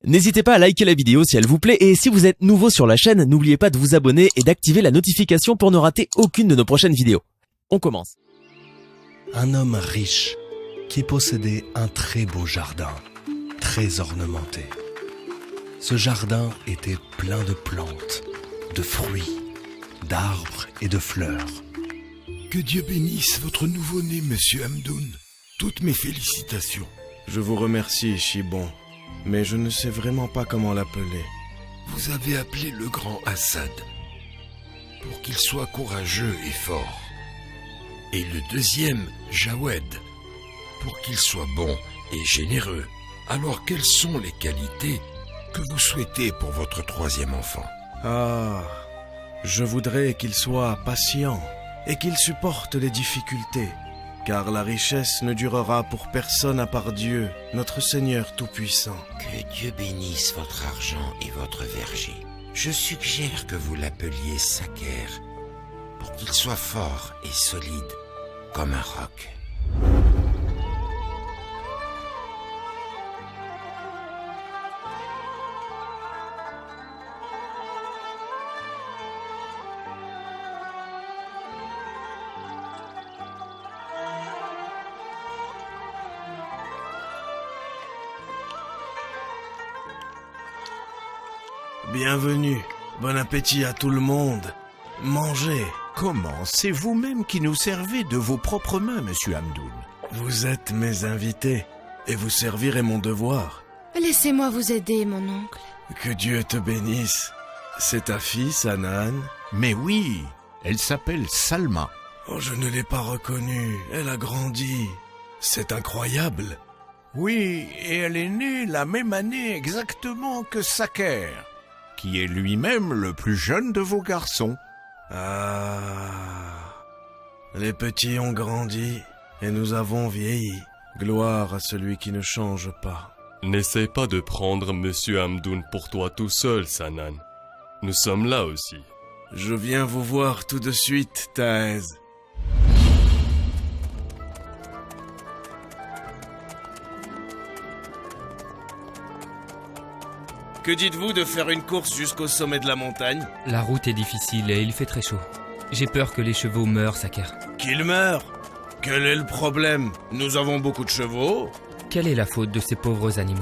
N'hésitez pas à liker la vidéo si elle vous plaît et si vous êtes nouveau sur la chaîne, n'oubliez pas de vous abonner et d'activer la notification pour ne rater aucune de nos prochaines vidéos. On commence. Un homme riche qui possédait un très beau jardin, très ornementé. Ce jardin était plein de plantes, de fruits, d'arbres et de fleurs. Que Dieu bénisse votre nouveau-né, monsieur Hamdoun. Toutes mes félicitations. Je vous remercie, Shibon, mais je ne sais vraiment pas comment l'appeler. Vous avez appelé le grand Assad pour qu'il soit courageux et fort. Et le deuxième, Jawed, pour qu'il soit bon et généreux. Alors quelles sont les qualités que vous souhaitez pour votre troisième enfant? Ah, je voudrais qu'il soit patient et qu'il supporte les difficultés, car la richesse ne durera pour personne à part Dieu, notre Seigneur Tout-Puissant. Que Dieu bénisse votre argent et votre verger. Je suggère que vous l'appeliez Saker, pour qu'il soit fort et solide, comme un roc. Bienvenue, bon appétit à tout le monde. Mangez. Comment? C'est vous-même qui nous servez de vos propres mains, monsieur Hamdoun. Vous êtes mes invités et vous servirez mon devoir. Laissez-moi vous aider, mon oncle. Que Dieu te bénisse. C'est ta fille, Hanan? Mais oui, elle s'appelle Salma. Oh, je ne l'ai pas reconnue. Elle a grandi. C'est incroyable. Oui, et elle est née la même année exactement que Saker, qui est lui-même le plus jeune de vos garçons. Ah, les petits ont grandi et nous avons vieilli. Gloire à celui qui ne change pas. N'essaie pas de prendre Monsieur Hamdoun pour toi tout seul, Sanan. Nous sommes là aussi. Je viens vous voir tout de suite, Taez. Que dites-vous de faire une course jusqu'au sommet de la montagne? La route est difficile et il fait très chaud. J'ai peur que les chevaux meurent, Saker. Qu'ils meurent? Quel est le problème? Nous avons beaucoup de chevaux. Quelle est la faute de ces pauvres animaux?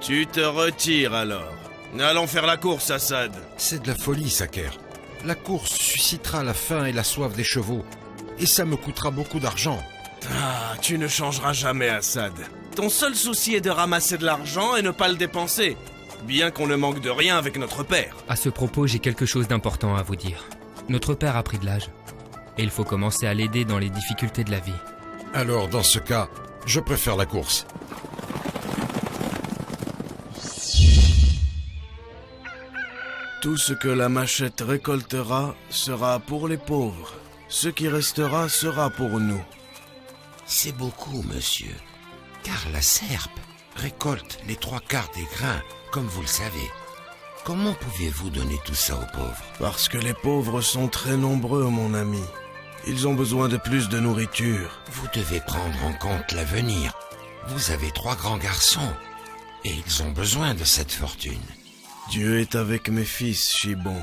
Tu te retires alors. Allons faire la course, Assad. C'est de la folie, Saker. La course suscitera la faim et la soif des chevaux. Et ça me coûtera beaucoup d'argent. Ah, tu ne changeras jamais, Assad. Ton seul souci est de ramasser de l'argent et ne pas le dépenser. Bien qu'on ne manque de rien avec notre père. À ce propos, j'ai quelque chose d'important à vous dire. Notre père a pris de l'âge. Et il faut commencer à l'aider dans les difficultés de la vie. Alors, dans ce cas, je préfère la course. Tout ce que la machette récoltera sera pour les pauvres. Ce qui restera sera pour nous. C'est beaucoup, monsieur, car la serpe récolte les 3/4 des grains, comme vous le savez. Comment pouvez-vous donner tout ça aux pauvres? Parce que les pauvres sont très nombreux, mon ami. Ils ont besoin de plus de nourriture. Vous devez prendre en compte l'avenir. Vous avez 3 grands garçons, et ils ont besoin de cette fortune. Dieu est avec mes fils, Shibon.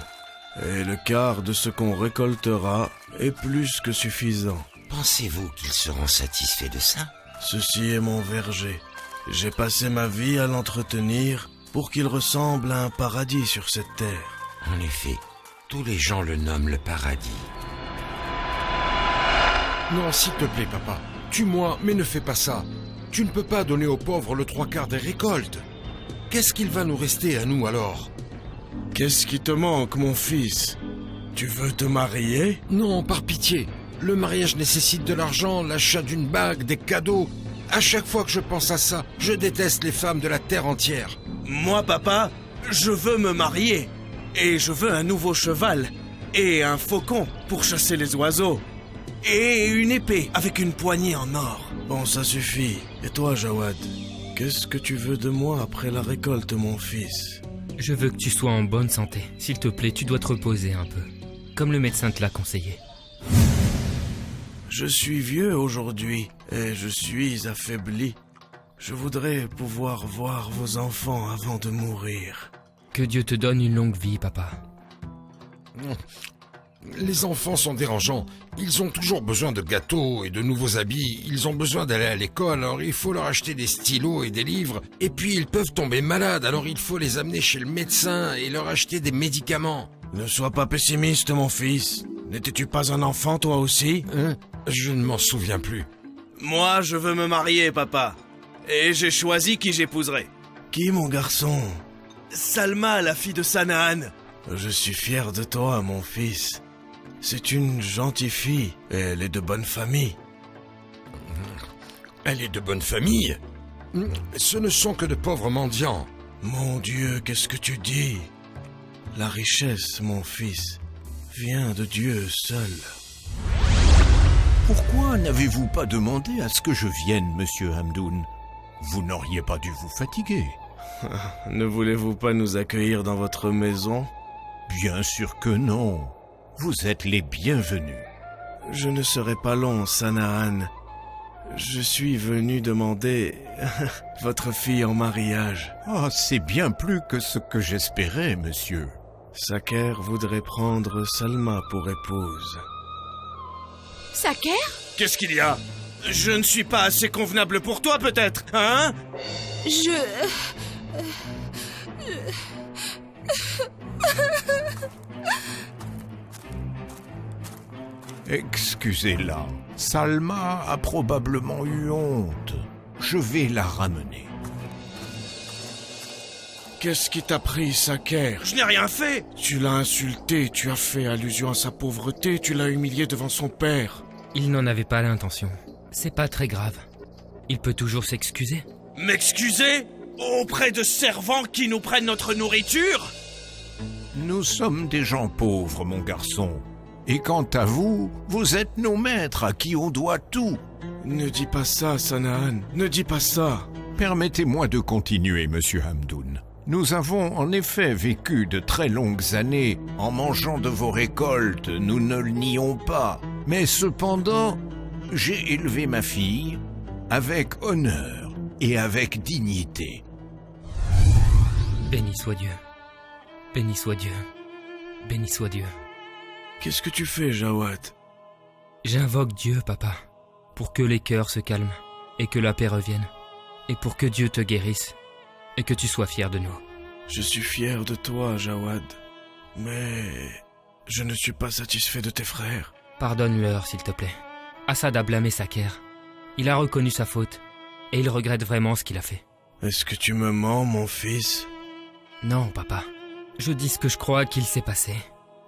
Et le quart de ce qu'on récoltera est plus que suffisant. Pensez-vous qu'ils seront satisfaits de ça? Ceci est mon verger. J'ai passé ma vie à l'entretenir pour qu'il ressemble à un paradis sur cette terre. En effet, tous les gens le nomment le paradis. Non, s'il te plaît, papa. Tue-moi, mais ne fais pas ça. Tu ne peux pas donner aux pauvres le 3/4 des récoltes. Qu'est-ce qu'il va nous rester à nous alors? Qu'est-ce qui te manque, mon fils? Tu veux te marier? Non, par pitié. Le mariage nécessite de l'argent, l'achat d'une bague, des cadeaux. À chaque fois que je pense à ça, je déteste les femmes de la terre entière. Moi, papa, je veux me marier. Et je veux un nouveau cheval. Et un faucon pour chasser les oiseaux. Et une épée avec une poignée en or. Bon, ça suffit. Et toi, Jawad? Qu'est-ce que tu veux de moi après la récolte, mon fils? Je veux que tu sois en bonne santé. S'il te plaît, tu dois te reposer un peu. Comme le médecin te l'a conseillé. Je suis vieux aujourd'hui et je suis affaibli. Je voudrais pouvoir voir vos enfants avant de mourir. Que Dieu te donne une longue vie, papa. Les enfants sont dérangeants. Ils ont toujours besoin de gâteaux et de nouveaux habits. Ils ont besoin d'aller à l'école, alors il faut leur acheter des stylos et des livres. Et puis ils peuvent tomber malades, alors il faut les amener chez le médecin et leur acheter des médicaments. Ne sois pas pessimiste, mon fils. N'étais-tu pas un enfant, toi aussi? Je ne m'en souviens plus. Moi, je veux me marier, papa. Et j'ai choisi qui j'épouserai. Qui, mon garçon? Salma, la fille de Sanaan. Je suis fier de toi, mon fils. C'est une gentille fille, et elle est de bonne famille. Elle est de bonne famille? Ce ne sont que de pauvres mendiants. Mon Dieu, qu'est-ce que tu dis? La richesse, mon fils, vient de Dieu seul. Pourquoi n'avez-vous pas demandé à ce que je vienne, monsieur Hamdoun? Vous n'auriez pas dû vous fatiguer. Ne voulez-vous pas nous accueillir dans votre maison? Bien sûr que non. Vous êtes les bienvenus. Je ne serai pas long, Sanaan. Je suis venu demander votre fille en mariage. Ah, c'est bien plus que ce que j'espérais, monsieur. Saker voudrait prendre Salma pour épouse. Saker? Qu'est-ce qu'il y a? Je ne suis pas assez convenable pour toi, peut-être, hein? Excusez-la. Salma a probablement eu honte. Je vais la ramener. Qu'est-ce qui t'a pris, Saker? Je n'ai rien fait! Tu l'as insulté, tu as fait allusion à sa pauvreté, tu l'as humilié devant son père. Il n'en avait pas l'intention. C'est pas très grave. Il peut toujours s'excuser. M'excuser? Auprès de servants qui nous prennent notre nourriture? Nous sommes des gens pauvres, mon garçon. Et quant à vous, vous êtes nos maîtres à qui on doit tout. Ne dis pas ça, Sanaan. Ne dis pas ça. Permettez-moi de continuer, monsieur Hamdoun. Nous avons en effet vécu de très longues années en mangeant de vos récoltes, nous ne le nions pas. Mais cependant, j'ai élevé ma fille avec honneur et avec dignité. Béni soit Dieu. Béni soit Dieu. Béni soit Dieu. Qu'est-ce que tu fais, Jawad? J'invoque Dieu, papa, pour que les cœurs se calment et que la paix revienne, et pour que Dieu te guérisse et que tu sois fier de nous. Je suis fier de toi, Jawad, mais je ne suis pas satisfait de tes frères. Pardonne-leur, s'il te plaît. Assad a blâmé Saker. Il a reconnu sa faute, et il regrette vraiment ce qu'il a fait. Est-ce que tu me mens, mon fils? Non, papa. Je dis ce que je crois qu'il s'est passé.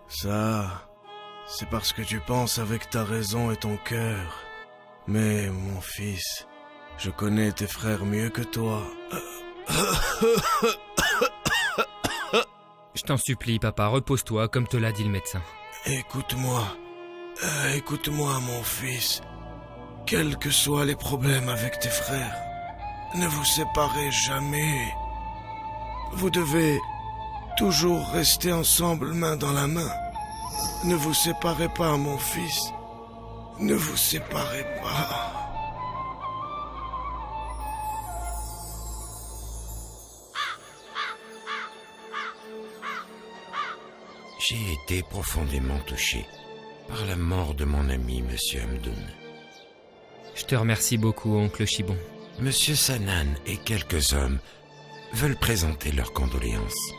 Ça, c'est parce que tu penses avec ta raison et ton cœur. Mais, mon fils, je connais tes frères mieux que toi. Je t'en supplie, papa, repose-toi comme te l'a dit le médecin. Écoute-moi. Écoute-moi, mon fils. Quels que soient les problèmes avec tes frères, ne vous séparez jamais. Vous devez toujours rester ensemble main dans la main. Ne vous séparez pas, mon fils. Ne vous séparez pas. J'ai été profondément touché par la mort de mon ami, Monsieur Hamdoun. Je te remercie beaucoup, oncle Chibon. Monsieur Sanaan et quelques hommes veulent présenter leurs condoléances.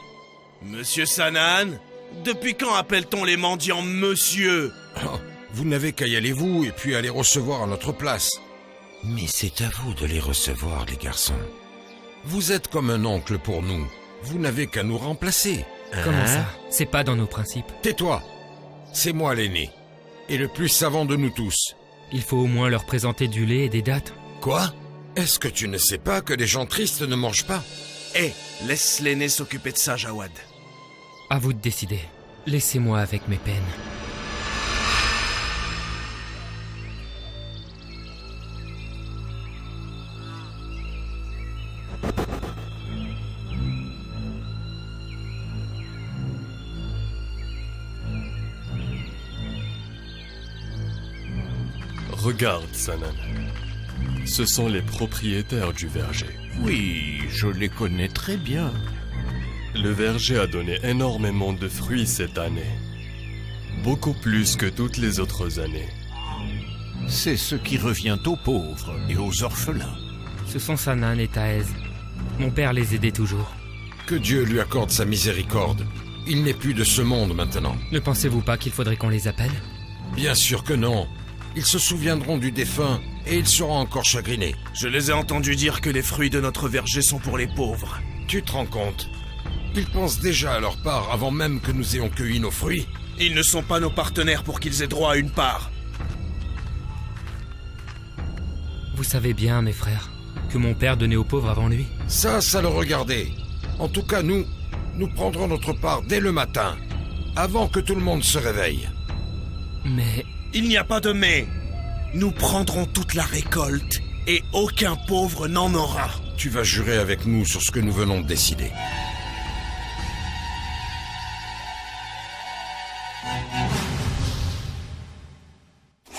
Monsieur Sanaan, depuis quand appelle-t-on les mendiants monsieur? Oh, vous n'avez qu'à y aller vous et puis à les recevoir à notre place. Mais c'est à vous de les recevoir, les garçons. Vous êtes comme un oncle pour nous. Vous n'avez qu'à nous remplacer. Comment ça? C'est pas dans nos principes. Tais-toi. C'est moi l'aîné. Et le plus savant de nous tous. Il faut au moins leur présenter du lait et des dattes. Quoi? Est-ce que tu ne sais pas que les gens tristes ne mangent pas? Laisse l'aîné s'occuper de ça, Jawad. À vous de décider. Laissez-moi avec mes peines. Regarde, Sanaan. Ce sont les propriétaires du verger. Oui, je les connais très bien. Le verger a donné énormément de fruits cette année. Beaucoup plus que toutes les autres années. C'est ce qui revient aux pauvres et aux orphelins. Ce sont Sanan et Taez. Mon père les aidait toujours. Que Dieu lui accorde sa miséricorde. Il n'est plus de ce monde maintenant. Ne pensez-vous pas qu'il faudrait qu'on les appelle? Bien sûr que non. Ils se souviendront du défunt et ils seront encore chagrinés. Je les ai entendus dire que les fruits de notre verger sont pour les pauvres. Tu te rends compte? Ils pensent déjà à leur part avant même que nous ayons cueilli nos fruits. Ils ne sont pas nos partenaires pour qu'ils aient droit à une part. Vous savez bien, mes frères, que mon père donnait aux pauvres avant lui. Ça le regardait. En tout cas, nous prendrons notre part dès le matin, avant que tout le monde se réveille. Mais... Il n'y a pas de mais. Nous prendrons toute la récolte et aucun pauvre n'en aura. Tu vas jurer avec nous sur ce que nous venons de décider.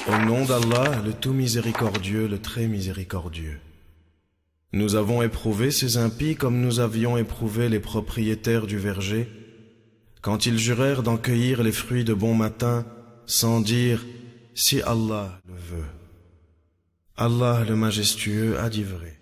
Au nom d'Allah, le tout miséricordieux, le très miséricordieux. Nous avons éprouvé ces impies comme nous avions éprouvé les propriétaires du verger, quand ils jurèrent d'en cueillir les fruits de bon matin, sans dire « Si Allah le veut ». Allah le majestueux a dit vrai.